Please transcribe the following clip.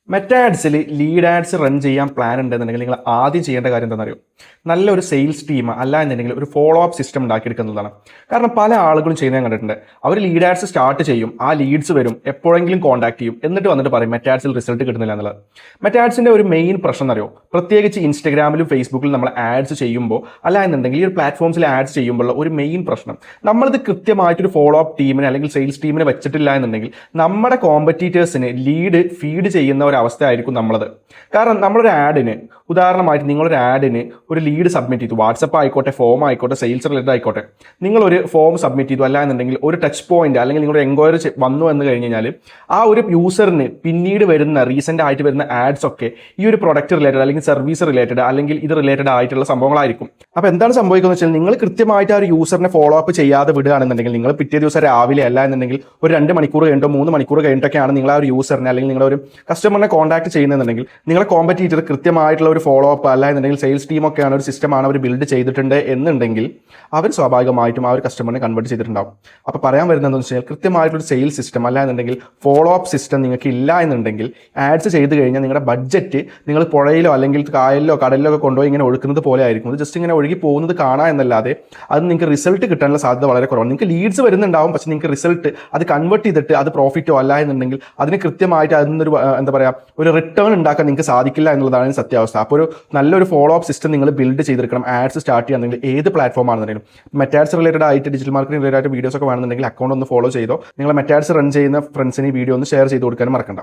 Meta ആഡ്സിൽ lead ads run ചെയ്യാൻ plan ഉണ്ടെന്നുണ്ടെങ്കിൽ നിങ്ങൾ ആദ്യം ചെയ്യേണ്ട കാര്യം എന്താണെന്നറിയോ? നല്ലൊരു സെയിൽസ് ടീം അല്ല എന്നുണ്ടെങ്കിൽ ഒരു ഫോളോ അപ്പ് സിസ്റ്റം ഉണ്ടാക്കിയെടുക്കുന്നതാണ്. കാരണം പല ആളുകളും ചെയ്യുന്നത് ഞാൻ കണ്ടിട്ടുണ്ട്. അവർ ലീഡ് ആഡ്സ് സ്റ്റാർട്ട് ചെയ്യും, ആ ലീഡ്സ് വരും, എപ്പോഴെങ്കിലും കോൺടാക്ട് ചെയ്യും, എന്നിട്ട് വന്നിട്ട് പറയും മെറ്റാ ആഡ്സിൽ റിസൾട്ട് കിട്ടുന്നില്ല എന്നുള്ളത്. മെറ്റാ ആഡ്സിൻ്റെ ഒരു മെയിൻ പ്രശ്നം എന്നറിയോ? പ്രത്യേകിച്ച് ഇൻസ്റ്റഗ്രാമിലും ഫേസ്ബുക്കിലും നമ്മൾ ആഡ്സ് ചെയ്യുമ്പോൾ അല്ല എന്നുണ്ടെങ്കിൽ ഈ ഒരു പ്ലാറ്റ്ഫോംസിൽ ആഡ്സ് ചെയ്യുമ്പോൾ ഒരു മെയിൻ പ്രശ്നം, നമ്മളിത് കൃത്യമായിട്ടൊരു ഫോളോ അപ്പ് ടീമിനെ അല്ലെങ്കിൽ സെയിൽസ് ടീമിനെ വെച്ചിട്ടില്ല എന്നുണ്ടെങ്കിൽ നമ്മുടെ കോമ്പറ്റീറ്റേഴ്സിന് ലീഡ് ഫീഡ് ചെയ്യുന്ന ഒരു അവസ്ഥ ആയിരിക്കും നമ്മളത്. കാരണം നമ്മളൊരു ആഡിന്, ഉദാഹരണമായിട്ട് നിങ്ങളൊരു ആഡിന് ഒരു ലീഡ് സബ്മിറ്റ് ചെയ്തു, വാട്സപ്പ് ആയിക്കോട്ടെ, ഫോം ആയിക്കോട്ടെ, സെയിൽസ് റിലേറ്റഡ് ആയിക്കോട്ടെ, നിങ്ങളൊരു ഫോം സബ്മിറ്റ് ചെയ്തു അല്ല എന്നുണ്ടെങ്കിൽ ഒരു ടച്ച് പോയിന്റ് അല്ലെങ്കിൽ നിങ്ങളുടെ എൻക്വയറി വന്നു എന്ന് കഴിഞ്ഞ് കഴിഞ്ഞാൽ ആ ഒരു യൂസറിന് പിന്നീട് വരുന്ന റീസെൻ്റ് ആയിട്ട് വരുന്ന ആഡ്സ് ഒക്കെ ഈ ഒരു പ്രൊഡക്റ്റ് റിലേറ്റഡ് അല്ലെങ്കിൽ സർവീസ് റിലേറ്റഡ് അല്ലെങ്കിൽ ഇത് റിലേറ്റഡ് ആയിട്ടുള്ള സംഭവങ്ങളായിരിക്കും. അപ്പോൾ എന്താണ് സംഭവിക്കുന്നത് വെച്ചാൽ, നിങ്ങൾ കൃത്യമായിട്ട് ആ ഒരു യൂസറിനെ ഫോളോ അപ്പ് ചെയ്യാതെ വിടുകയാണെന്നുണ്ടെങ്കിൽ, നിങ്ങൾ പിറ്റേ ദിവസം രാവിലെ അല്ല എന്നുണ്ടെങ്കിൽ ഒരു 2 മണിക്കൂർ കഴിഞ്ഞിട്ടോ 3 മണിക്കൂർ കഴിഞ്ഞിട്ടൊക്കെയാണ് നിങ്ങൾ ആ ഒരു യൂസറിനെ അല്ലെങ്കിൽ നിങ്ങളുടെ ഒരു കസ്റ്റമറിനെ കോൺടാക്ട് ചെയ്യുന്നതെന്നുണ്ടെങ്കിൽ, നിങ്ങളെ കോമ്പറ്റീറ്റർ കൃത്യമായിട്ടുള്ള ഒരു ഫോളോ അപ്പ് അല്ല എന്നുണ്ടെങ്കിൽ സെയിൽസ് ടീമൊക്കെയാണ് ഒരു സിസ്റ്റമാണ് അവർ ബിൽഡ് ചെയ്തിട്ടുണ്ട് എന്നുണ്ടെങ്കിൽ അവർ സ്വാഭാവികമായിട്ടും ആ ഒരു കസ്റ്റമറിനെ കൺവേർട്ട് ചെയ്തിട്ടുണ്ടാവും. അപ്പോൾ പറയാൻ വരുന്നതെന്ന് വെച്ചാൽ, കൃത്യമായിട്ടൊരു സെയിൽസ് സിസ്റ്റം അല്ല എന്നുണ്ടെങ്കിൽ ഫോളോ അപ്പ് സിസ്റ്റം നിങ്ങൾക്ക് ഇല്ല എന്നുണ്ടെങ്കിൽ ആഡ്സ് ചെയ്ത് കഴിഞ്ഞാൽ നിങ്ങളുടെ ബഡ്ജറ്റ് നിങ്ങൾ പുഴയിലോ അല്ലെങ്കിൽ കായലിലോ കടലിലോ ഒക്കെ കൊണ്ടുപോയി ഇങ്ങനെ ഒഴുക്കുന്നത് പോലെ ആയിരിക്കും. അത് ജസ്റ്റ് ഇങ്ങനെ ഒഴുകി പോകുന്നത് കാണാൻ എന്നല്ലാതെ അത് നിങ്ങൾക്ക് റിസൾട്ട് കിട്ടാനുള്ള സാധ്യത വളരെ കുറവാണ്. നിങ്ങൾക്ക് ലീഡ്സ് വരുന്നുണ്ടാവും, പക്ഷേ നിങ്ങൾക്ക് റിസൾട്ട് അത് കൺവേർട്ട് ചെയ്തിട്ട് അത് പ്രോഫിറ്റോ അല്ല എന്നുണ്ടെങ്കിൽ അതിന് കൃത്യമായിട്ട് അതിനൊരു എന്താ പറയുക, ഒരു റിട്ടേൺ ഉണ്ടാക്കാൻ നിങ്ങൾക്ക് സാധിക്കില്ല എന്നുള്ളതാണ് സത്യാവസ്ഥ. അപ്പോൾ ഒരു നല്ലൊരു ഫോളോ അപ്പ് സിസ്റ്റം നിങ്ങൾ ബിൽഡ് ചെയ്തെടുക്കണം. ആഡ്സ് സ്റ്റാർട്ട് ചെയ്യുകയാണെങ്കിൽ ഏത് പ്ലാറ്റ്ഫോം ആണെന്നുണ്ടെങ്കിലും. മെറ്റാഡ്സ് റിലേറ്റഡ് ആയിട്ട്, ഡിജിറ്റൽ മാർക്കറ്റിംഗ് റിലേറ്റഡ് ആയിട്ട് വീഡിയോസ് ഒക്കെ വേണമെന്നുണ്ടെങ്കിൽ അക്കൗണ്ട് ഒന്ന് ഫോളോ ചെയ്തോ. നിങ്ങൾ മെറ്റാഡ്സ് റൺ ചെയ്യുന്ന ഫ്രണ്ട്സിന് ഈ വീഡിയോ ഒന്ന് ഷെയർ ചെയ്ത് കൊടുക്കാനും മറക്കണ്ട.